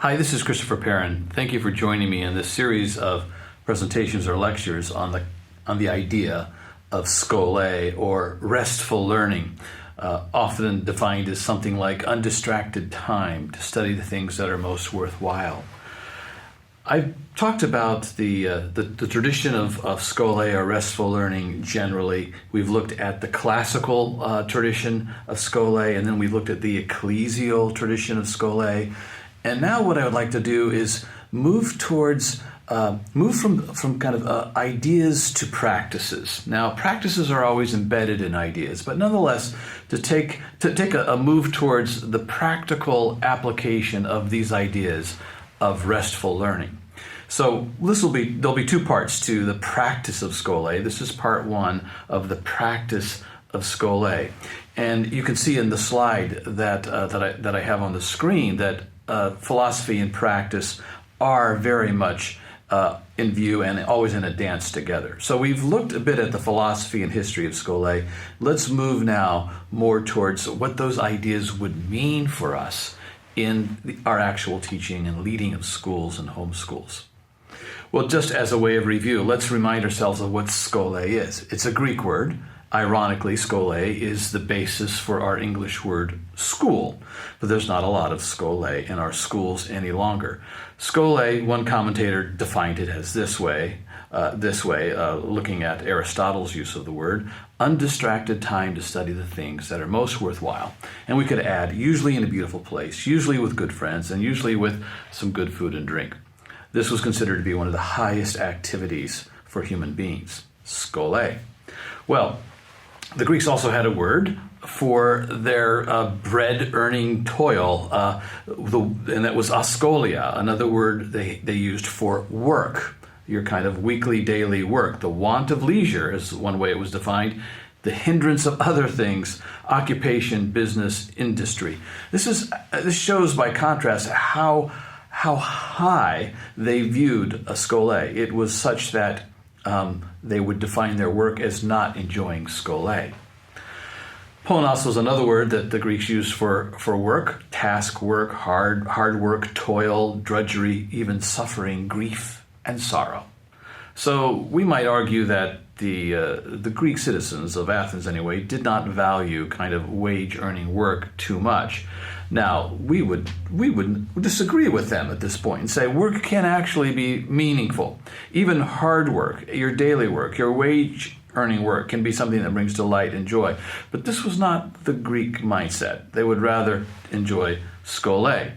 Hi, this is Christopher Perrin. Thank you for joining me in this series of presentations or lectures on the idea of scolae, or restful learning, often defined as something like undistracted time to study the things that are most worthwhile. I've talked about the tradition of scolae, or restful learning, generally. We've looked at the classical tradition of scolae, and then we've looked at the ecclesial tradition of scolae. And now what I would like to do is move from kind of ideas to practices. Now, practices are always embedded in ideas, but nonetheless, to take a move towards the practical application of these ideas of restful learning. So there'll be two parts to the practice of scolae. This is part one of the practice of scolae, and you can see in the slide that I have on the screen that philosophy and practice are very much in view and always in a dance together. So we've looked a bit at the philosophy and history of scolae. Let's move now more towards what those ideas would mean for us in our actual teaching and leading of schools and homeschools. Well, just as a way of review, let's remind ourselves of what scolae is. It's a Greek word. Ironically, scolae is the basis for our English word school, but there's not a lot of scolae in our schools any longer. Scolae, one commentator defined it as this way, looking at Aristotle's use of the word: undistracted time to study the things that are most worthwhile. And we could add, usually in a beautiful place, usually with good friends, and usually with some good food and drink. This was considered to be one of the highest activities for human beings, scolae. Well, the Greeks also had a word for their bread-earning toil, and that was askolia, another word they used for work, your kind of weekly, daily work. The want of leisure is one way it was defined, the hindrance of other things, occupation, business, industry. This shows by contrast how high they viewed a scolae. It was such that they would define their work as not enjoying scolae. Ponos was another word that the Greeks used for work: task work, hard work, toil, drudgery, even suffering, grief, and sorrow. So we might argue that the Greek citizens of Athens, anyway, did not value kind of wage-earning work too much. Now, we would disagree with them at this point and say work can actually be meaningful. Even hard work, your daily work, your wage-earning work can be something that brings delight and joy. But this was not the Greek mindset. They would rather enjoy scolae.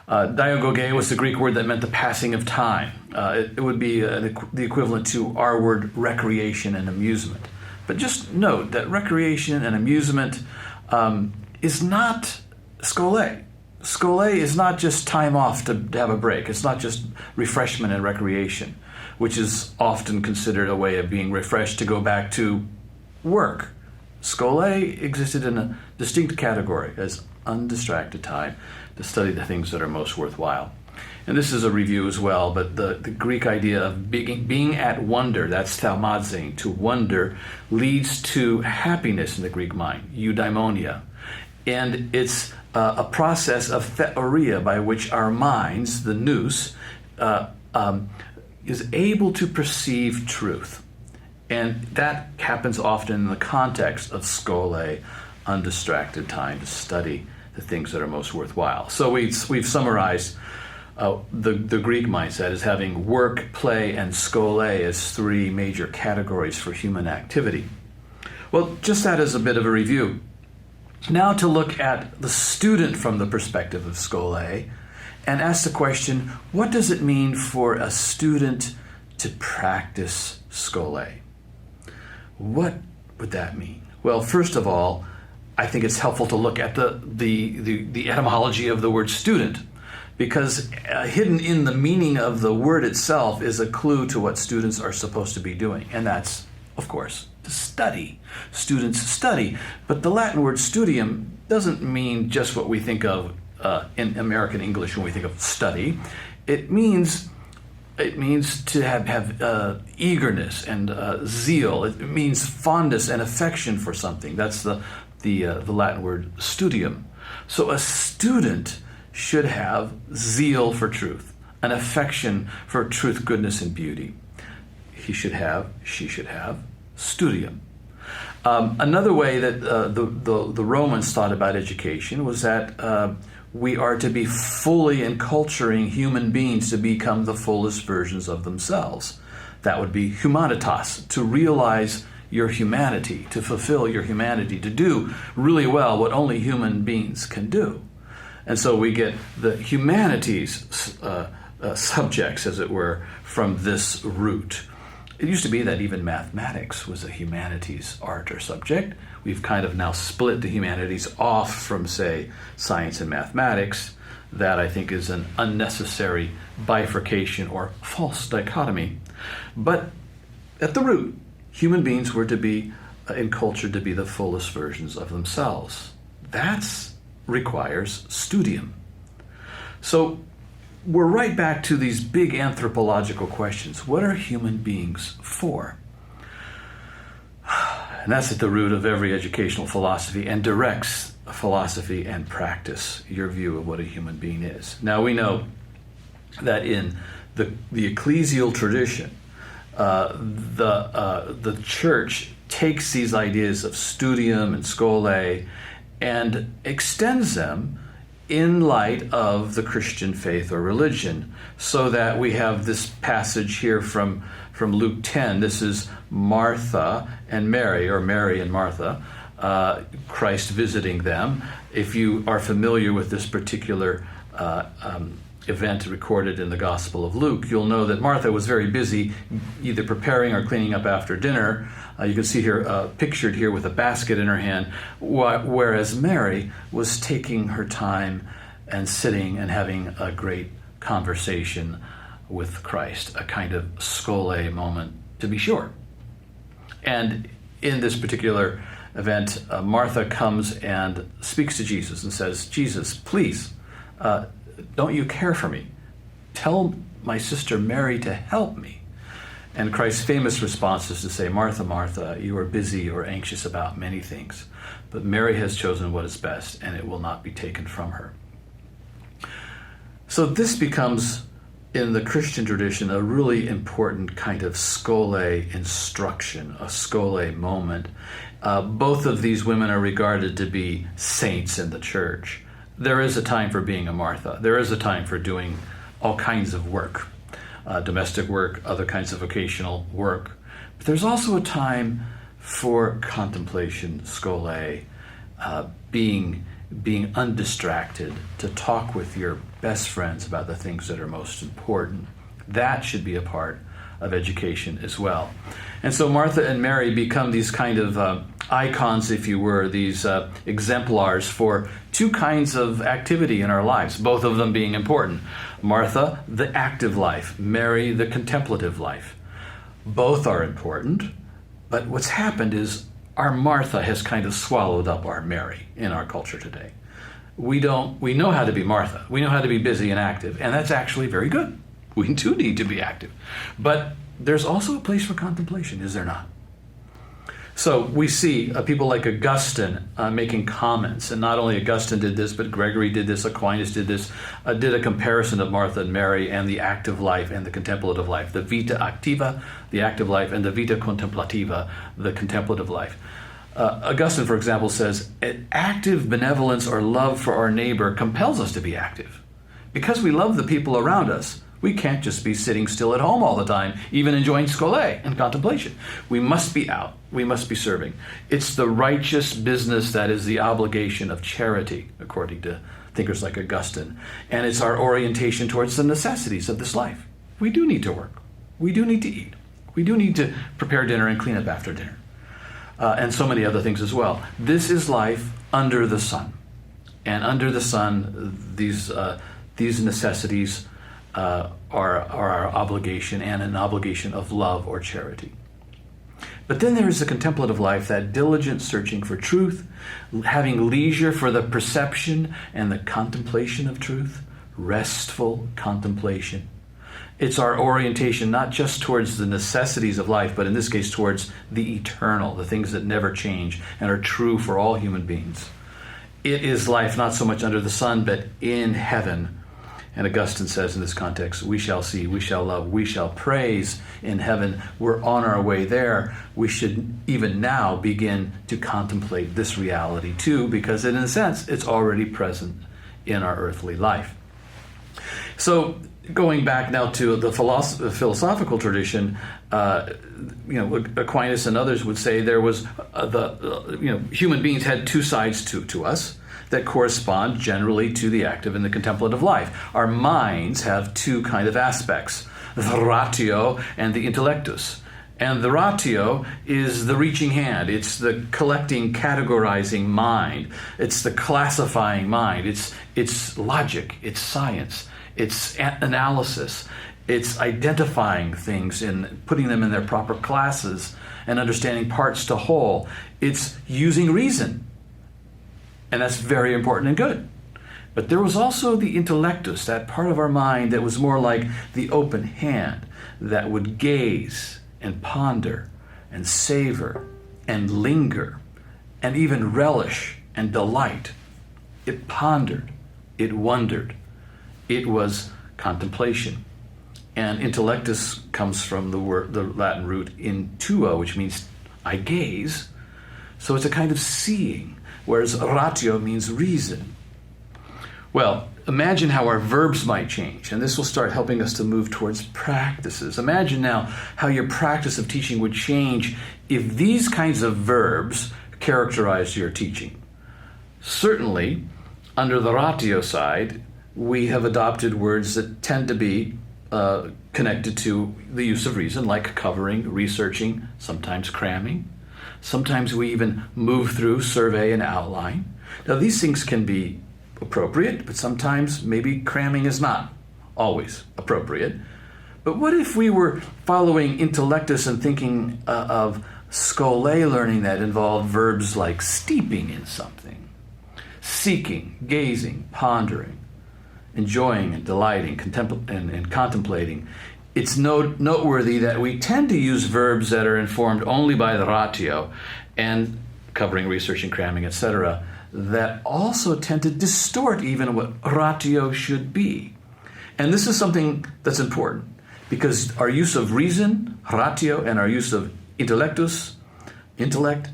Diagoge was the Greek word that meant the passing of time. It would be the equivalent to our word recreation and amusement. But just note that recreation and amusement is not scolae. Scolae is not just time off to have a break. It's not just refreshment and recreation, which is often considered a way of being refreshed to go back to work. Scolae existed in a distinct category as undistracted time to study the things that are most worthwhile. And this is a review as well, but the Greek idea of being at wonder, that's thaumazein, to wonder, leads to happiness in the Greek mind, eudaimonia. And it's a process of theoria by which our minds, the nous, is able to perceive truth. And that happens often in the context of scolae, undistracted time to study the things that are most worthwhile. So we've summarized the Greek mindset as having work, play, and scolae as three major categories for human activity. Well, just that as a bit of a review. Now to look at the student from the perspective of scolae and ask the question, what does it mean for a student to practice scolae? What would that mean? Well, first of all, I think it's helpful to look at the etymology of the word student, because hidden in the meaning of the word itself is a clue to what students are supposed to be doing, and that's, of course, to study. Students study, but the Latin word studium doesn't mean just what we think of in American English when we think of study. It means to have eagerness and zeal. It means fondness and affection for something. That's the Latin word studium. So a student should have zeal for truth, an affection for truth, goodness, and beauty. She should have studium. Another way that the Romans thought about education was that we are to be fully enculturing human beings to become the fullest versions of themselves. That would be humanitas, to realize your humanity, to fulfill your humanity, to do really well what only human beings can do. And so we get the humanities subjects, as it were, from this root. It used to be that even mathematics was a humanities art or subject. We've kind of now split the humanities off from, say, science and mathematics. That, I think, is an unnecessary bifurcation or false dichotomy. But at the root, human beings were to be encultured to be the fullest versions of themselves. That requires studium. So we're right back to these big anthropological questions. What are human beings for? And that's at the root of every educational philosophy and directs philosophy and practice, your view of what a human being is. Now we know that in the ecclesial tradition, the church takes these ideas of studium and scholae and extends them in light of the Christian faith or religion, so that we have this passage here from Luke 10. This is Martha and Mary, or Mary and Martha, Christ visiting them. If you are familiar with this particular event recorded in the Gospel of Luke, you'll know that Martha was very busy either preparing or cleaning up after dinner. You can see here pictured here with a basket in her hand, whereas Mary was taking her time and sitting and having a great conversation with Christ, a kind of scholae moment, to be sure. And in this particular event, Martha comes and speaks to Jesus and says, "Jesus, please, don't you care for me? Tell my sister Mary to help me." And Christ's famous response is to say, "Martha, Martha, you are busy or anxious about many things, but Mary has chosen what is best, and it will not be taken from her." So this becomes, in the Christian tradition, a really important kind of scholae instruction, a scholae moment. Both of these women are regarded to be saints in the church. There is a time for being a Martha. There is a time for doing all kinds of work, domestic work, other kinds of vocational work. But there's also a time for contemplation, scholae, being undistracted, to talk with your best friends about the things that are most important. That should be a part of education as well. And so Martha and Mary become these kind of icons, if you were, these exemplars for two kinds of activity in our lives, both of them being important. Martha, the active life; Mary, the contemplative life. Both are important, but what's happened is our Martha has kind of swallowed up our Mary in our culture today. We know how to be Martha. We know how to be busy and active, and that's actually very good. We do need to be active. But there's also a place for contemplation, is there not? So we see people like Augustine making comments, and not only Augustine did this, but Gregory did this, Aquinas did this, did a comparison of Martha and Mary and the active life and the contemplative life, the vita activa, the active life, and the vita contemplativa, the contemplative life. Augustine, for example, says, active benevolence or love for our neighbor compels us to be active. Because we love the people around us, we can't just be sitting still at home all the time, even enjoying scholae and contemplation. We must be out. We must be serving. It's the righteous business that is the obligation of charity, according to thinkers like Augustine. And it's our orientation towards the necessities of this life. We do need to work. We do need to eat. We do need to prepare dinner and clean up after dinner. And so many other things as well. This is life under the sun. And under the sun, these necessities are our obligation, and an obligation of love or charity. But then there is the contemplative life, that diligent searching for truth, having leisure for the perception and the contemplation of truth, restful contemplation. It's our orientation not just towards the necessities of life, but in this case towards the eternal, the things that never change and are true for all human beings. It is life not so much under the sun, but in heaven. And Augustine says in this context, we shall see, we shall love, we shall praise in heaven. We're on our way there. We should even now begin to contemplate this reality too, because in a sense, it's already present in our earthly life. So going back now to the philosophical tradition, Aquinas and others would say there was human beings had two sides to us that correspond generally to the active and the contemplative life. Our minds have two kind of aspects, the ratio and the intellectus. And the ratio is the reaching hand. It's the collecting, categorizing mind. It's the classifying mind. It's logic. It's science. It's analysis. It's identifying things and putting them in their proper classes and understanding parts to whole. It's using reason. And that's very important and good. But there was also the intellectus, that part of our mind that was more like the open hand, that would gaze and ponder and savor and linger and even relish and delight. It pondered. It wondered. It was contemplation. And intellectus comes from the Latin root intua, which means I gaze. So it's a kind of seeing, whereas ratio means reason. Well, imagine how our verbs might change, and this will start helping us to move towards practices. Imagine now how your practice of teaching would change if these kinds of verbs characterized your teaching. Certainly, under the ratio side, we have adopted words that tend to be connected to the use of reason, like covering, researching, sometimes cramming. Sometimes we even move through, survey, and outline. Now, these things can be appropriate, but sometimes maybe cramming is not always appropriate. But what if we were following intellectus and thinking of scholae learning that involved verbs like steeping in something, seeking, gazing, pondering, enjoying and delighting, and contemplating? It's noteworthy that we tend to use verbs that are informed only by the ratio and covering, researching, cramming, etc., that also tend to distort even what ratio should be. And this is something that's important because our use of reason, ratio, and our use of intellectus, intellect,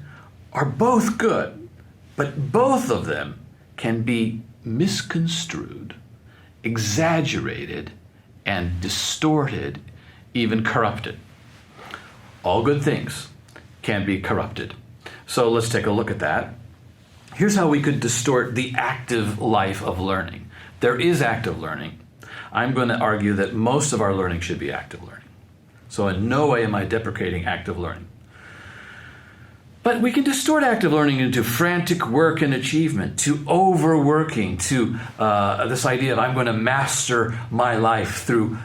are both good, but both of them can be misconstrued, exaggerated, and distorted, even corrupted. All good things can be corrupted. So let's take a look at that. Here's how we could distort the active life of learning. There is active learning. I'm going to argue that most of our learning should be active learning. So in no way am I deprecating active learning. But we can distort active learning into frantic work and achievement, to overworking, to this idea of I'm going to master my life through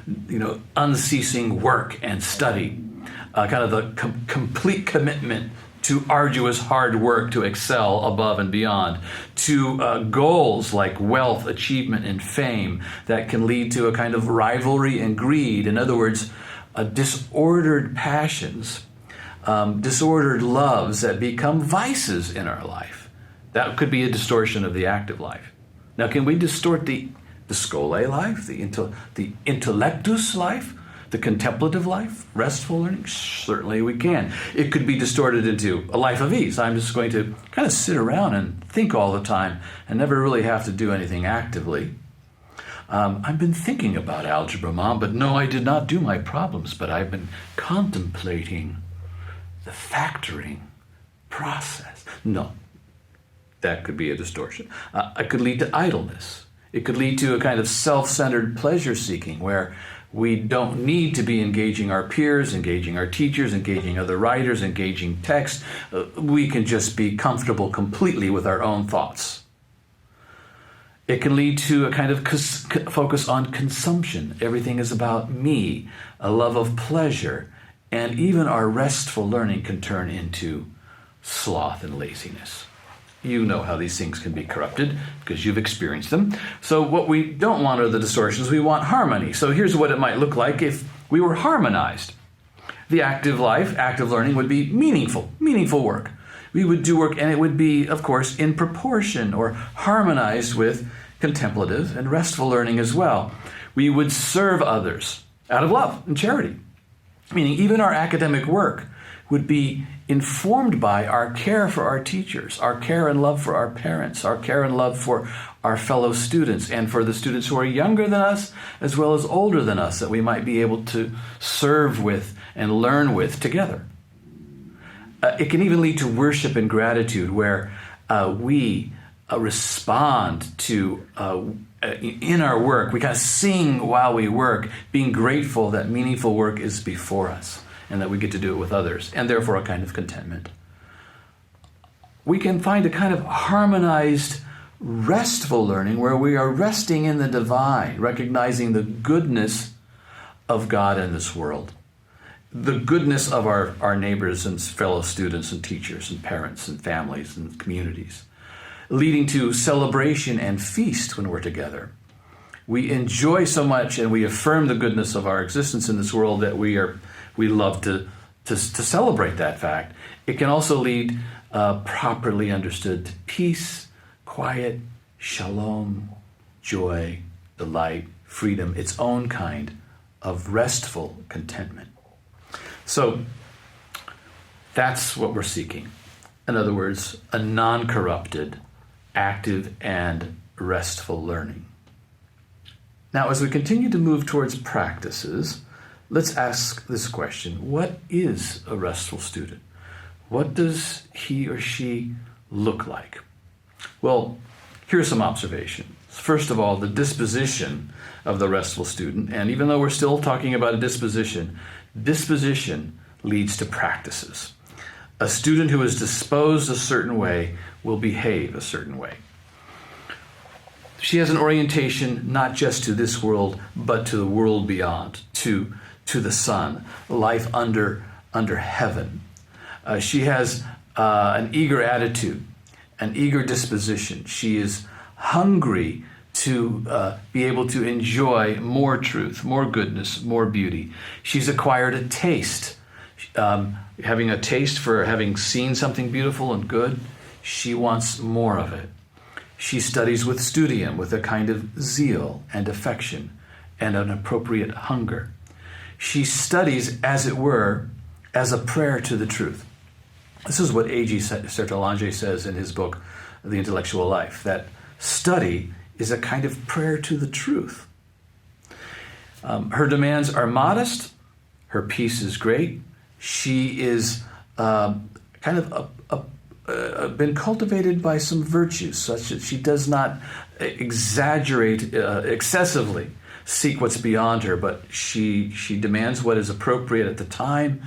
unceasing work and study, kind of the complete commitment to arduous hard work to excel above and beyond, to goals like wealth, achievement, and fame that can lead to a kind of rivalry and greed. In other words, disordered passions, disordered loves that become vices in our life. That could be a distortion of the active life. Now, can we distort the scholae life, the intellectus life, the contemplative life, restful learning? Certainly we can. It could be distorted into a life of ease. I'm just going to kind of sit around and think all the time and never really have to do anything actively. I've been thinking about algebra, Mom, but no, I did not do my problems, but I've been contemplating the factoring process. No, that could be a distortion. It could lead to idleness. It could lead to a kind of self-centered pleasure seeking where we don't need to be engaging our peers, engaging our teachers, engaging other writers, engaging text. We can just be comfortable completely with our own thoughts. It can lead to a kind of focus on consumption. Everything is about me, a love of pleasure. And even our restful learning can turn into sloth and laziness. You know how these things can be corrupted because you've experienced them. So what we don't want are the distortions. We want harmony. So here's what it might look like if we were harmonized. The active life, active learning would be meaningful work. We would do work, and it would be, of course, in proportion or harmonized with contemplative and restful learning as well. We would serve others out of love and charity, meaning even our academic work would be informed by our care for our teachers, our care and love for our parents, our care and love for our fellow students, and for the students who are younger than us as well as older than us that we might be able to serve with and learn with together. It can even lead to worship and gratitude, where we respond to, in our work, we kind of sing while we work, being grateful that meaningful work is before us and that we get to do it with others, and therefore a kind of contentment. We can find a kind of harmonized, restful learning where we are resting in the divine, recognizing the goodness of God in this world, the goodness of our neighbors and fellow students and teachers and parents and families and communities, leading to celebration and feast when we're together. We enjoy so much and we affirm the goodness of our existence in this world that we love to celebrate that fact. It can also lead, properly understood, to peace, quiet, shalom, joy, delight, freedom, its own kind of restful contentment. So that's what we're seeking. In other words, a non-corrupted, active, and restful learning. Now, as we continue to move towards practices, let's ask this question: what is a restful student? What does he or she look like? Well, here are some observations. First of all, the disposition of the restful student. And even though we're still talking about a disposition leads to practices. A student who is disposed a certain way will behave a certain way. She has an orientation not just to this world, but to the world beyond, to the sun, life under heaven. She has an eager attitude, an eager disposition. She is hungry to be able to enjoy more truth, more goodness, more beauty. She's acquired a taste, having a taste for having seen something beautiful and good. She wants more of it. She studies with studium, with a kind of zeal and affection and an appropriate hunger. She studies, as it were, as a prayer to the truth. This is what A.G. Sertalange says in his book, The Intellectual Life, that study is a kind of prayer to the truth. Her demands are modest. Her peace is great. She is been cultivated by some virtues, such that she does not exaggerate excessively, seek what's beyond her, but she demands what is appropriate at the time,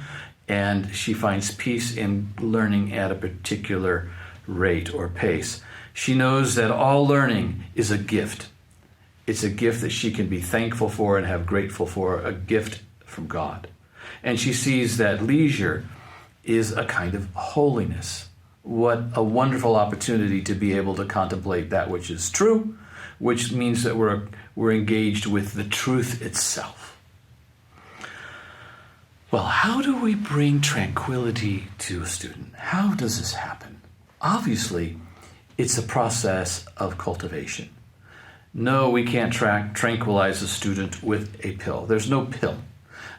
and she finds peace in learning at a particular rate or pace. She knows that all learning is a gift. It's a gift that she can be thankful for and have grateful for, a gift from God. And she sees that leisure is a kind of holiness. What a wonderful opportunity to be able to contemplate that which is true, which means that we're engaged with the truth itself. Well, how do we bring tranquility to a student? How does this happen? Obviously, it's a process of cultivation. No, we can't tranquilize a student with a pill. There's no pill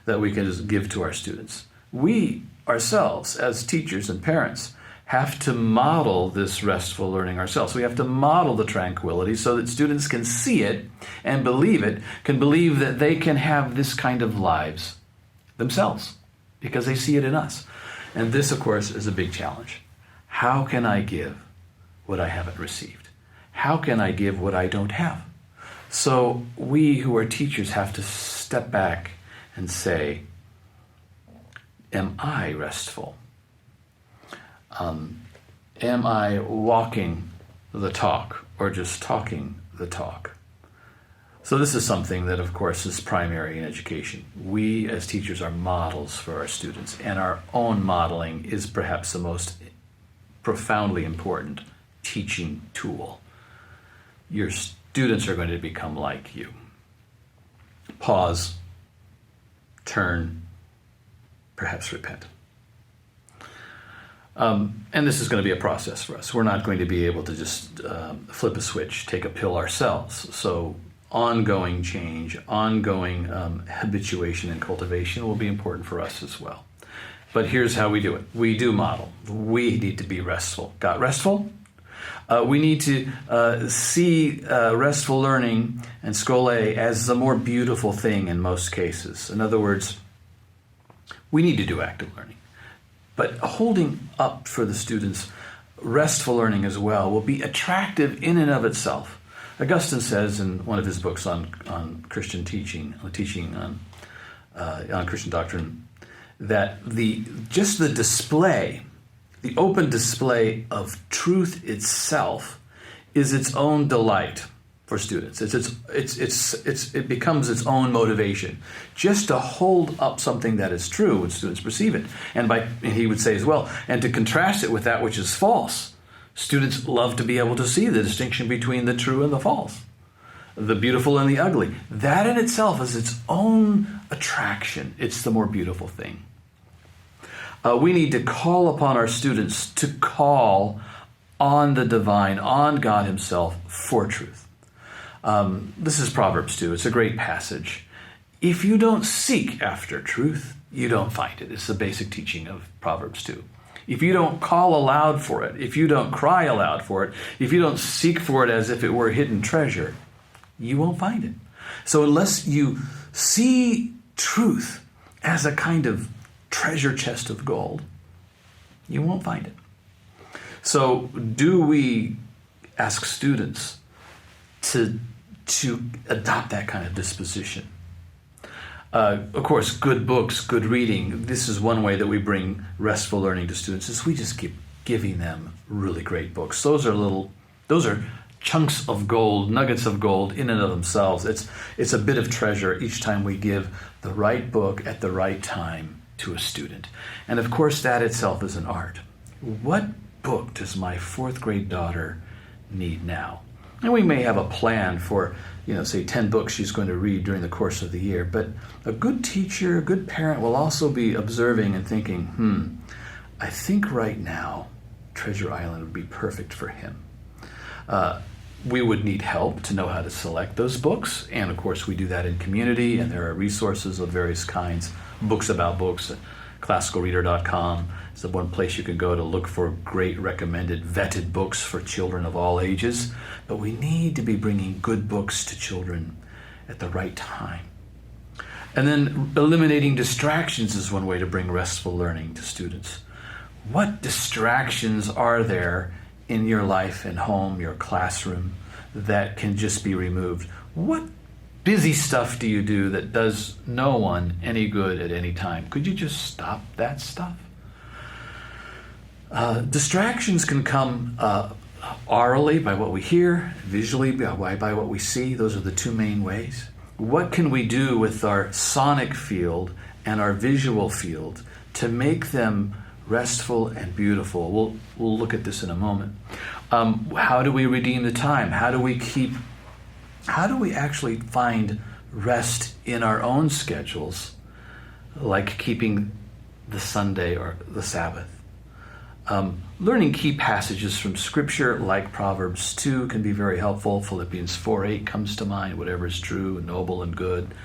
that we can just give to our students. We ourselves, as teachers and parents, have to model this restful learning ourselves. We have to model the tranquility so that students can see it and believe it, can believe that they can have this kind of lives themselves because they see it in us. And this, of course, is a big challenge. How can I give what I haven't received? How can I give what I don't have? So we who are teachers have to step back and say, am I restful? Am I walking the talk or just talking the talk? So this is something that, of course, is primary in education. We as teachers are models for our students, and our own modeling is perhaps the most profoundly important teaching tool. Your students are going to become like you. Pause, turn, perhaps repent. And this is going to be a process for us. We're not going to be able to just flip a switch, take a pill ourselves. So ongoing change, ongoing habituation and cultivation will be important for us as well. But here's how we do it. We do model. We need to be restful. Got restful? We need to see restful learning and Schole as the more beautiful thing in most cases. In other words, we need to do active learning. But holding up for the students restful learning as well will be attractive in and of itself. Augustine says in one of his books on Christian teaching on Christian doctrine, that the open display of truth itself is its own delight for students. It becomes its own motivation just to hold up something that is true when students perceive it. And he would say as well, and to contrast it with that which is false. Students love to be able to see the distinction between the true and the false, the beautiful and the ugly. That in itself is its own attraction. It's the more beautiful thing. We need to call upon our students to call on the divine, on God himself for truth. This is Proverbs 2. It's a great passage. If you don't seek after truth, you don't find it. It's the basic teaching of Proverbs 2. If you don't call aloud for it, if you don't cry aloud for it, if you don't seek for it as if it were a hidden treasure, you won't find it. So unless you see truth as a kind of treasure chest of gold, you won't find it. So do we ask students to adopt that kind of disposition? Of course, good books, good reading, this is one way that we bring restful learning to students, is we just keep giving them really great books. Those are chunks of gold, nuggets of gold in and of themselves. It's a bit of treasure each time we give the right book at the right time to a student. And of course, that itself is an art. What book does my fourth grade daughter need now? And we may have a plan for, say 10 books she's going to read during the course of the year, but a good teacher, a good parent will also be observing and thinking, I think right now Treasure Island would be perfect for him. We would need help to know how to select those books, and of course we do that in community, and there are resources of various kinds, books about books. ClassicalReader.com is the one place you can go to look for great recommended vetted books for children of all ages. But we need to be bringing good books to children at the right time. And then eliminating distractions is one way to bring restful learning to students. What distractions are there in your life and home, your classroom, that can just be removed? What busy stuff do you do that does no one any good at any time? Could you just stop that stuff? Distractions can come orally by what we hear, visually by what we see. Those are the two main ways. What can we do with our sonic field and our visual field to make them restful and beautiful? We'll look at this in a moment. How do we redeem the time? How do we actually find rest in our own schedules, like keeping the Sunday or the Sabbath? Learning key passages from Scripture, like Proverbs 2, can be very helpful. Philippians 4:8 comes to mind. Whatever is true and noble and good,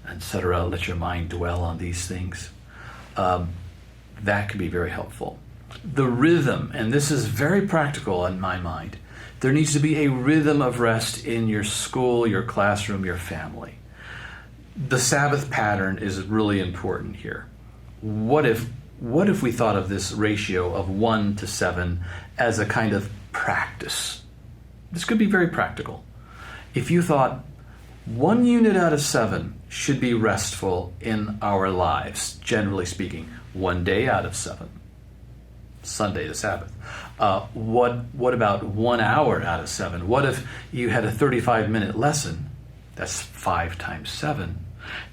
etc., let your mind dwell on these things. That can be very helpful. The rhythm, and this is very practical in my mind, there needs to be a rhythm of rest in your school, your classroom, your family. The Sabbath pattern is really important here. What if we thought of this ratio of 1 to 7 as a kind of practice? This could be very practical. If you thought 1 unit out of 7 should be restful in our lives, generally speaking, 1 day out of 7, Sunday the Sabbath. What about 1 hour out of 7? What if you had a 35-minute lesson? That's 5 times 7.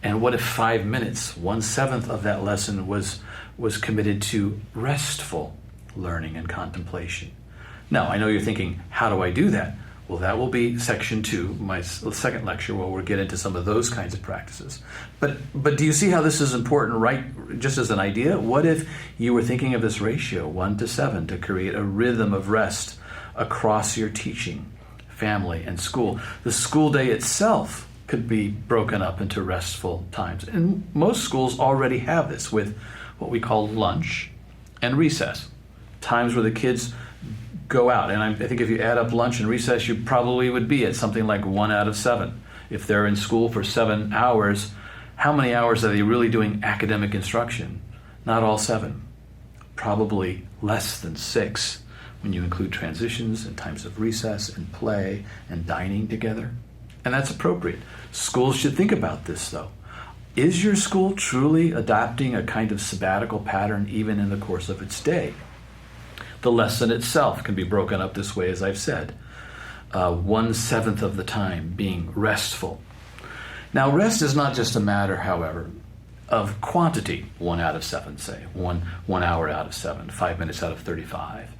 And what if 5 minutes, 1/7 of that lesson was committed to restful learning and contemplation? Now, I know you're thinking, how do I do that? Well, that will be section 2, my second lecture, where we'll get into some of those kinds of practices. But do you see how this is important, right? Just as an idea, what if you were thinking of this ratio, 1 to 7, to create a rhythm of rest across your teaching, family, and school? The school day itself could be broken up into restful times. And most schools already have this with what we call lunch and recess, times where the kids go out. And I think if you add up lunch and recess, you probably would be at something like 1 out of 7. If they're in school for 7 hours, how many hours are they really doing academic instruction? Not all 7. Probably less than 6 when you include transitions and times of recess and play and dining together. And that's appropriate. Schools should think about this, though. Is your school truly adopting a kind of sabbatical pattern even in the course of its day? The lesson itself can be broken up this way, as I've said. 1/7 of the time being restful. Now, rest is not just a matter, however, of quantity. 1 out of 7, say. 1 hour out of 7, 5 minutes out of 35.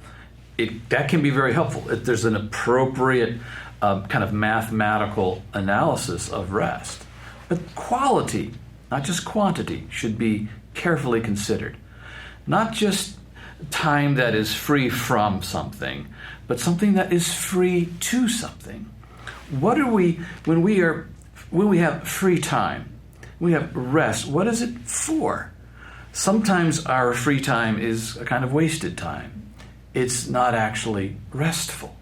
That can be very helpful. There's an appropriate kind of mathematical analysis of rest. But quality, not just quantity, should be carefully considered. Not just time that is free from something, but something that is free to something. What are we, when we have free time, we have rest, what is it for? Sometimes our free time is a kind of wasted time. It's not actually restful.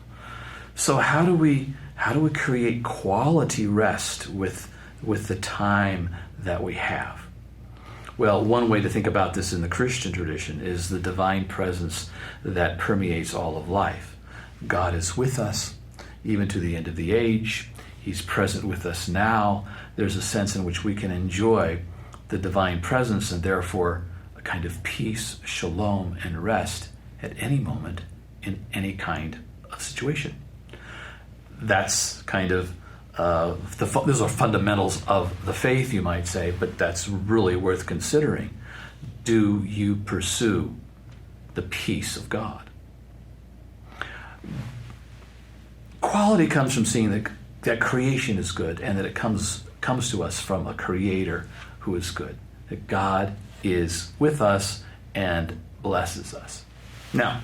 So how do we create quality rest with the time that we have? Well, one way to think about this in the Christian tradition is the divine presence that permeates all of life. God is with us even to the end of the age. He's present with us now. There's a sense in which we can enjoy the divine presence and therefore a kind of peace, shalom, and rest at any moment in any kind of situation. That's kind of those are fundamentals of the faith, you might say, but that's really worth considering. Do you pursue the peace of God? Quality comes from seeing that creation is good and that it comes to us from a creator who is good, that God is with us and blesses us. Now,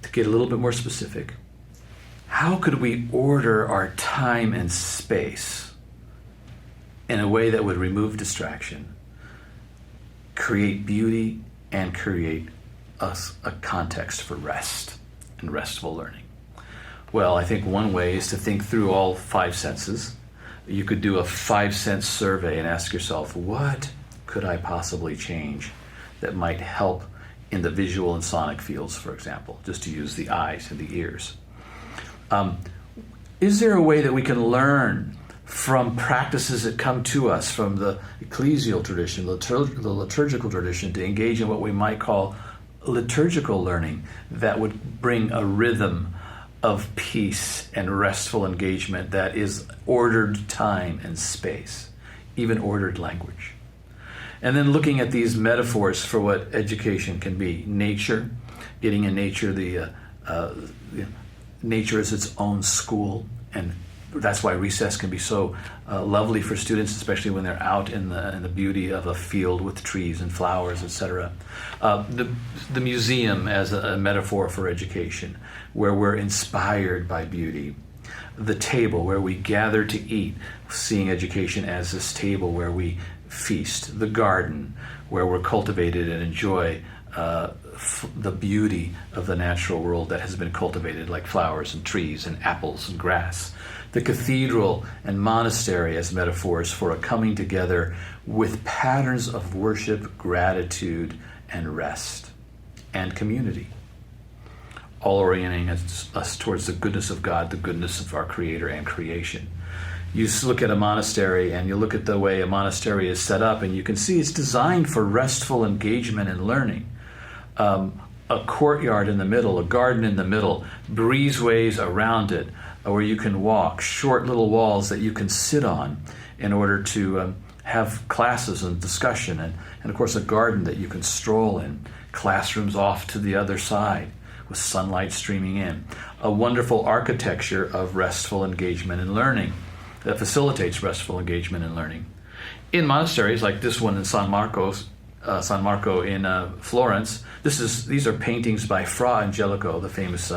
to get a little bit more specific, how could we order our time and space in a way that would remove distraction, create beauty, and create a context for rest and restful learning? Well, I think one way is to think through all 5 senses. You could do a 5-sense survey and ask yourself, what could I possibly change that might help in the visual and sonic fields, for example, just to use the eyes and the ears? Is there a way that we can learn from practices that come to us from the ecclesial tradition, the liturgical tradition, to engage in what we might call liturgical learning that would bring a rhythm of peace and restful engagement that is ordered time and space, even ordered language? And then looking at these metaphors for what education can be. Nature, getting in nature, nature is its own school, and that's why recess can be so lovely for students, especially when they're out in the beauty of a field with trees and flowers, etc. The museum as a metaphor for education, where we're inspired by beauty. The table, where we gather to eat, seeing education as this table where we feast. The garden, where we're cultivated and enjoy the beauty of the natural world that has been cultivated, like flowers and trees and apples and grass. The cathedral and monastery as metaphors for a coming together with patterns of worship, gratitude, and rest, and community, all orienting us towards the goodness of God, the goodness of our Creator and creation. You look at a monastery and you look at the way a monastery is set up, and you can see it's designed for restful engagement and learning. A courtyard in the middle, a garden in the middle, breezeways around it where you can walk, short little walls that you can sit on in order to have classes and discussion, and of course a garden that you can stroll in, classrooms off to the other side with sunlight streaming in. A wonderful architecture of restful engagement and learning that facilitates restful engagement and learning. In monasteries like this one in San Marco in Florence, these are paintings by Fra Angelico, the famous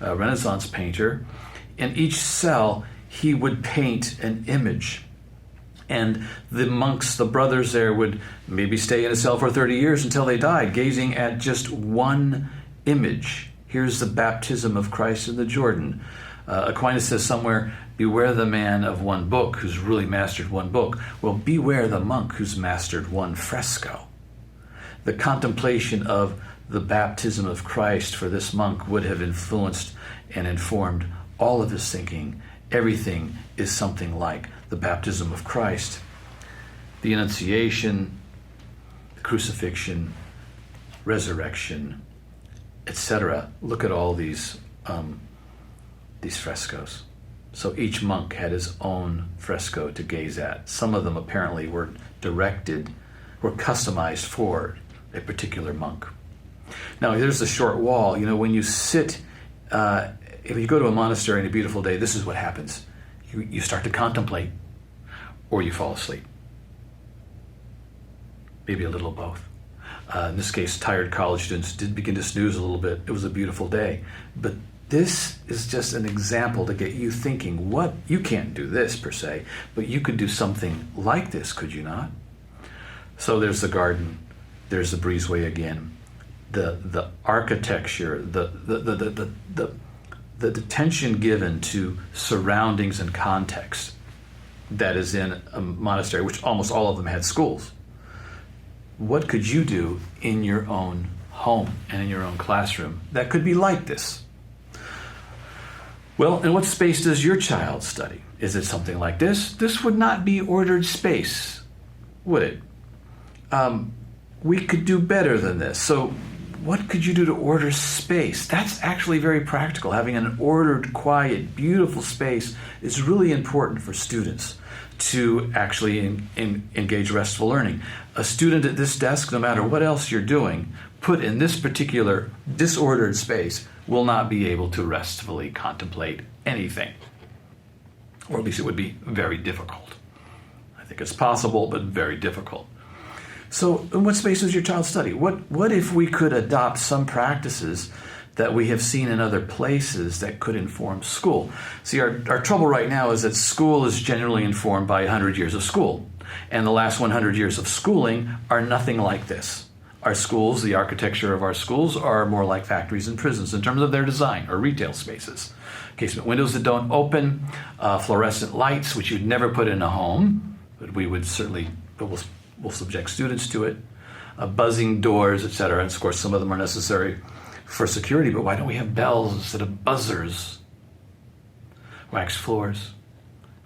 Renaissance painter. In each cell, he would paint an image. And the monks, the brothers there, would maybe stay in a cell for 30 years until they died, gazing at just one image. Here's the baptism of Christ in the Jordan. Aquinas says somewhere, beware the man of one book who's really mastered one book. Well, beware the monk who's mastered one fresco. The contemplation of the baptism of Christ for this monk would have influenced and informed all of his thinking. Everything is something like the baptism of Christ. The Annunciation, the crucifixion, resurrection, etc. Look at all these frescoes. So each monk had his own fresco to gaze at. Some of them apparently were customized for a particular monk. Now, there's the short wall. When you sit, if you go to a monastery on a beautiful day, this is what happens. You start to contemplate, or you fall asleep. Maybe a little of both. In this case, tired college students did begin to snooze a little bit. It was a beautiful day. But this is just an example to get you thinking, you can't do this per se, but you could do something like this, could you not? So there's the garden, there's the breezeway again, the architecture, the attention given to surroundings and context that is in a monastery, which almost all of them had schools. What could you do in your own home and in your own classroom that could be like this? Well, in what space does your child study? Is it something like this? This would not be ordered space, would it? We could do better than this. So what could you do to order space? That's actually very practical. Having an ordered, quiet, beautiful space is really important for students to actually engage restful learning. A student at this desk, no matter what else you're doing, put in this particular disordered space, will not be able to restfully contemplate anything. Or at least it would be very difficult. I think it's possible, but very difficult. So in what space does your child study? What if we could adopt some practices that we have seen in other places that could inform school? See, our trouble right now is that school is generally informed by 100 years of school. And the last 100 years of schooling are nothing like this. Our schools, the architecture of our schools, are more like factories and prisons in terms of their design, or retail spaces. Casement windows that don't open, fluorescent lights, which you'd never put in a home, but we'll subject students to it, buzzing doors, etc. And of course, some of them are necessary for security, but why don't we have bells instead of buzzers? Wax floors,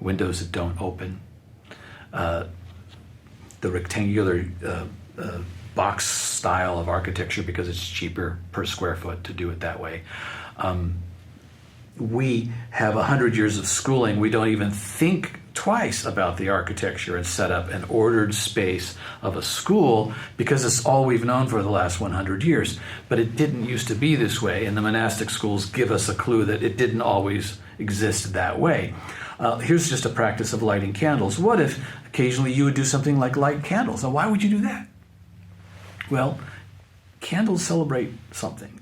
windows that don't open, the rectangular box style of architecture because it's cheaper per square foot to do it that way. We have 100 years of schooling. We don't even think twice about the architecture and set up an ordered space of a school because it's all we've known for the last 100 years. But it didn't used to be this way, and the monastic schools give us a clue that it didn't always exist that way. Here's just a practice of lighting candles. What if occasionally you would do something like light candles? Now, why would you do that? Well, candles celebrate something.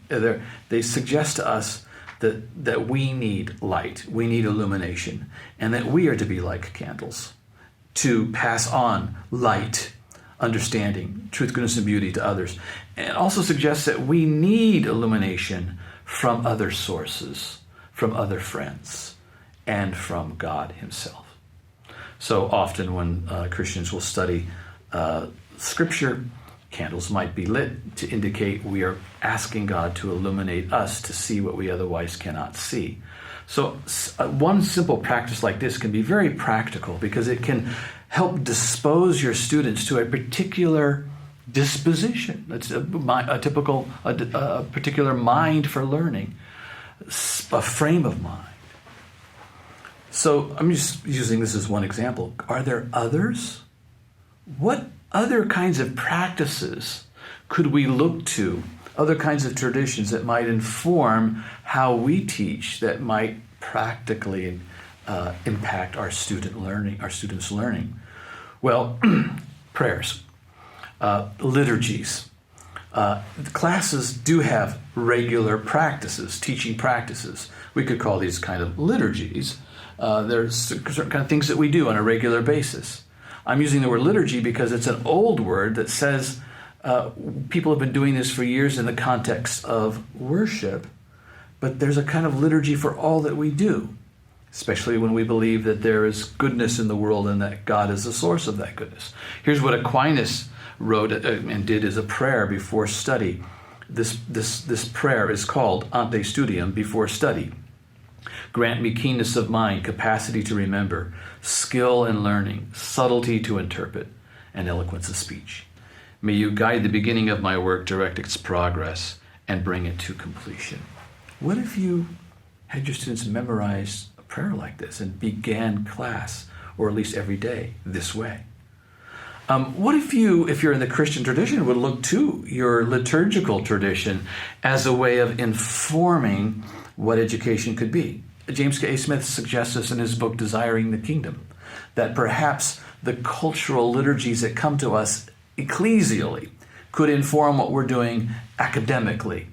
They suggest to us that we need light, we need illumination, and that we are to be like candles, to pass on light, understanding, truth, goodness, and beauty to others. And it also suggests that we need illumination from other sources, from other friends, and from God himself. So often when Christians will study Scripture, candles might be lit to indicate we are asking God to illuminate us to see what we otherwise cannot see. So one simple practice like this can be very practical because it can help dispose your students to a particular disposition. It's a particular mind for learning, a frame of mind. So I'm just using this as one example. Are there others? What other kinds of practices could we look to other kinds of traditions that might inform how we teach, that might practically impact our students' learning? Well, prayers, liturgies. Classes do have regular practices, teaching practices. We could call these kind of liturgies. There's certain kind of things that we do on a regular basis. I'm using the word liturgy because it's an old word that says people have been doing this for years in the context of worship, but there's a kind of liturgy for all that we do, especially when we believe that there is goodness in the world and that God is the source of that goodness. Here's what Aquinas wrote and did as a prayer before study. This prayer is called Ante Studium, before study. Grant me keenness of mind, capacity to remember, skill in learning, subtlety to interpret, and eloquence of speech. May you guide the beginning of my work, direct its progress, and bring it to completion. What if you had your students memorize a prayer like this and began class, or at least every day, this way? What if you're in the Christian tradition, would look to your liturgical tradition as a way of informing what education could be? James K. A. Smith suggests this in his book, Desiring the Kingdom, that perhaps the cultural liturgies that come to us ecclesially could inform what we're doing academically,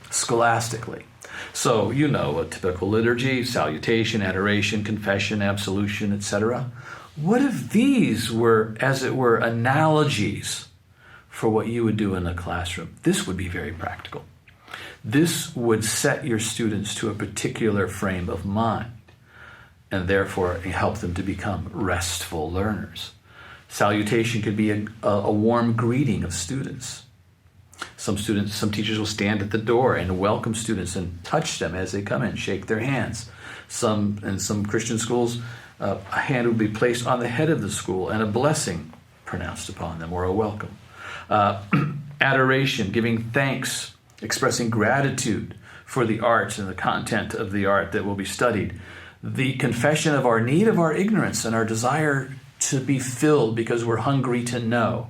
scholastically. So, you know, a typical liturgy: salutation, adoration, confession, absolution, etc. What if these were, as it were, analogies for what you would do in a classroom? This would be very practical. This would set your students to a particular frame of mind and therefore help them to become restful learners. Salutation could be a warm greeting of students. Some teachers will stand at the door and welcome students and touch them as they come in, shake their hands. In some Christian schools, a hand would be placed on the head of the school and a blessing pronounced upon them, or a welcome. Adoration, giving thanks, expressing gratitude for the arts and the content of the art that will be studied. The confession of our need, of our ignorance, and our desire to be filled because we're hungry to know.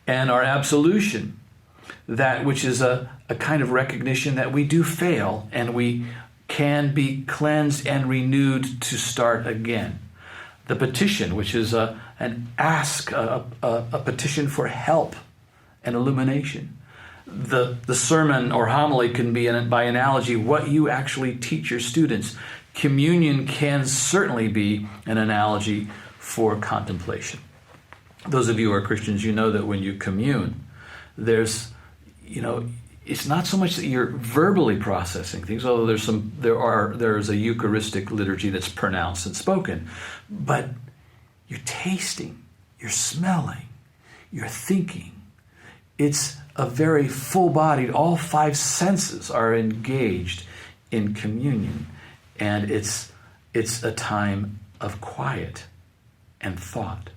And our absolution, that which is a kind of recognition that we do fail and we can be cleansed and renewed to start again. The petition, which is an ask, a petition for help and illumination. The sermon or homily can be, by analogy, what you actually teach your students. Communion can certainly be an analogy for contemplation. Those of you who are Christians, you know that when you commune, there's, it's not so much that you're verbally processing things, although there's a Eucharistic liturgy that's pronounced and spoken, but you're tasting, you're smelling, you're thinking. It's a very full-bodied, all five senses are engaged in communion, and it's a time of quiet and thought.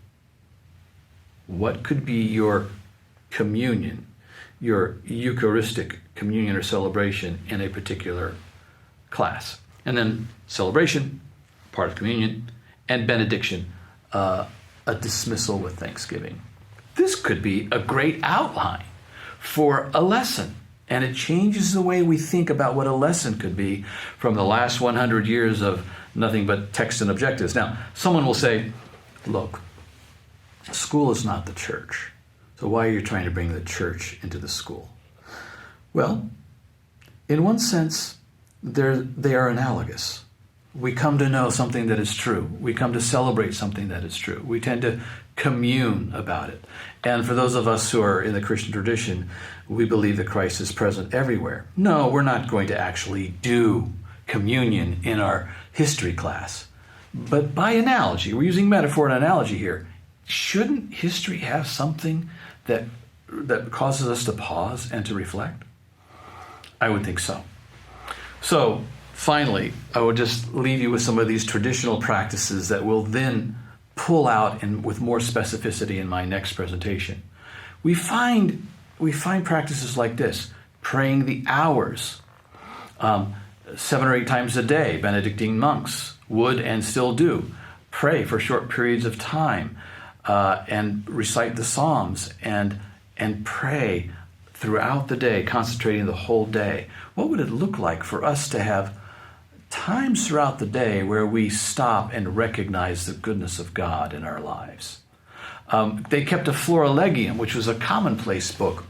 What could be your communion, your Eucharistic communion or celebration in a particular class? And then celebration, part of communion, and benediction, a dismissal with thanksgiving. This could be a great outline for a lesson, and it changes the way we think about what a lesson could be from the last 100 years of nothing but text and objectives. Now, someone will say, look, school is not the church, so why are you trying to bring the church into the school? Well, in one sense, they are analogous. We come to know something that is true. We come to celebrate something that is true. We tend to commune about it. And for those of us who are in the Christian tradition, we believe that Christ is present everywhere. No, we're not going to actually do communion in our history class. But by analogy, we're using metaphor and analogy here. Shouldn't history have something that causes us to pause and to reflect? I would think so. So, finally, I will just leave you with some of these traditional practices that will then pull out with more specificity in my next presentation. We find practices like this: praying the hours, 7 or 8 times a day. Benedictine monks would and still do pray for short periods of time and recite the Psalms and pray throughout the day, concentrating the whole day, what would it look like for us to have times throughout the day where we stop and recognize the goodness of God in our lives? They kept a Florilegium, which was a commonplace book.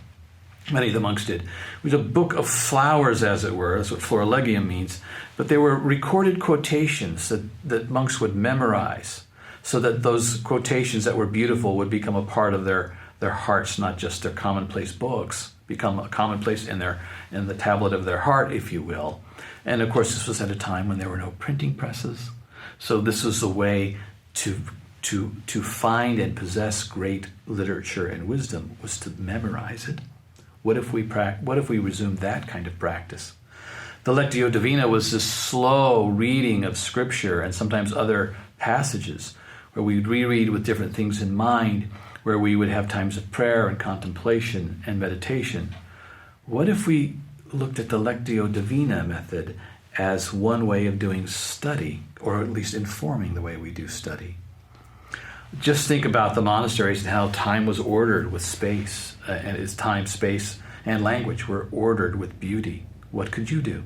Many of the monks did. It was a book of flowers, as it were. That's what Florilegium means. But they were recorded quotations that monks would memorize, so that those quotations that were beautiful would become a part of their hearts, not just their commonplace books, become a commonplace in the tablet of their heart, if you will. And of course, this was at a time when there were no printing presses. So this was a way to find and possess great literature and wisdom, was to memorize it. What if we resumed that kind of practice? The Lectio Divina was this slow reading of Scripture and sometimes other passages where we'd reread with different things in mind, where we would have times of prayer and contemplation and meditation. What if we looked at the Lectio Divina method as one way of doing study, or at least informing the way we do study? Just think about the monasteries and how time was ordered with space, and its time, space, and language were ordered with beauty. What could you do?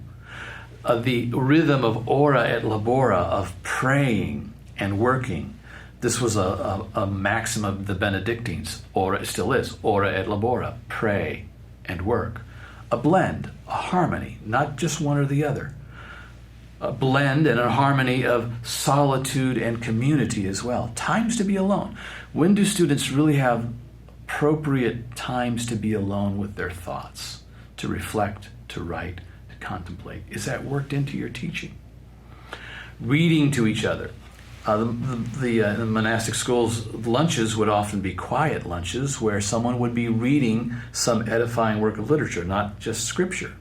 The rhythm of ora et labora, of praying and working. This was a maxim of the Benedictines. Ora, it still is, ora et labora, pray and work. A blend, a harmony, not just one or the other. A blend and a harmony of solitude and community as well. Times to be alone. When do students really have appropriate times to be alone with their thoughts, to reflect, to write, to contemplate? Is that worked into your teaching? Reading to each other. The monastic schools' lunches would often be quiet lunches where someone would be reading some edifying work of literature, not just scripture.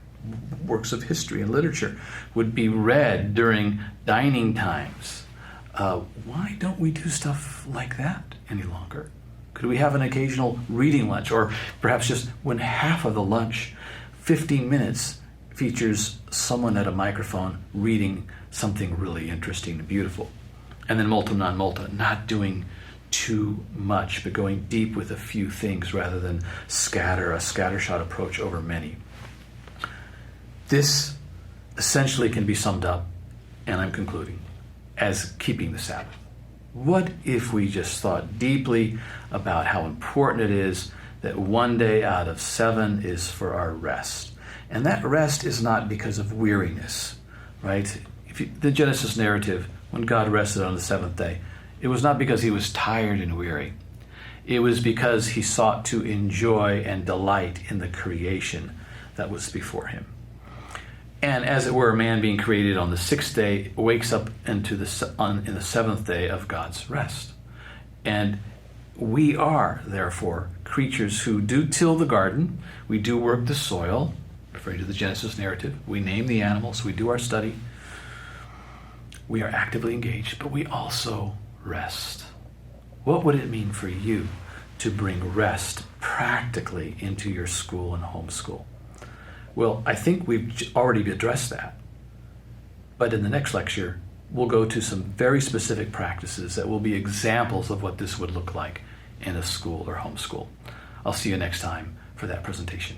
Works of history and literature would be read during dining times. Why don't we do stuff like that any longer? Could we have an occasional reading lunch, or perhaps just when half of the lunch, 15 minutes, features someone at a microphone reading something really interesting and beautiful? And then multum non multa, not doing too much, but going deep with a few things rather than a scattershot approach over many. This essentially can be summed up, and I'm concluding, as keeping the Sabbath. What if we just thought deeply about how important it is that one day out of 7 is for our rest? And that rest is not because of weariness, right? The Genesis narrative, when God rested on the 7th day, it was not because he was tired and weary. It was because he sought to enjoy and delight in the creation that was before him. And as it were, man being created on the 6th day wakes up in the 7th day of God's rest. And we are, therefore, creatures who do till the garden. We do work the soil, referring to the Genesis narrative. We name the animals. We do our study. We are actively engaged, but we also rest. What would it mean for you to bring rest practically into your school and homeschool? Well, I think we've already addressed that. But in the next lecture, we'll go to some very specific practices that will be examples of what this would look like in a school or homeschool. I'll see you next time for that presentation.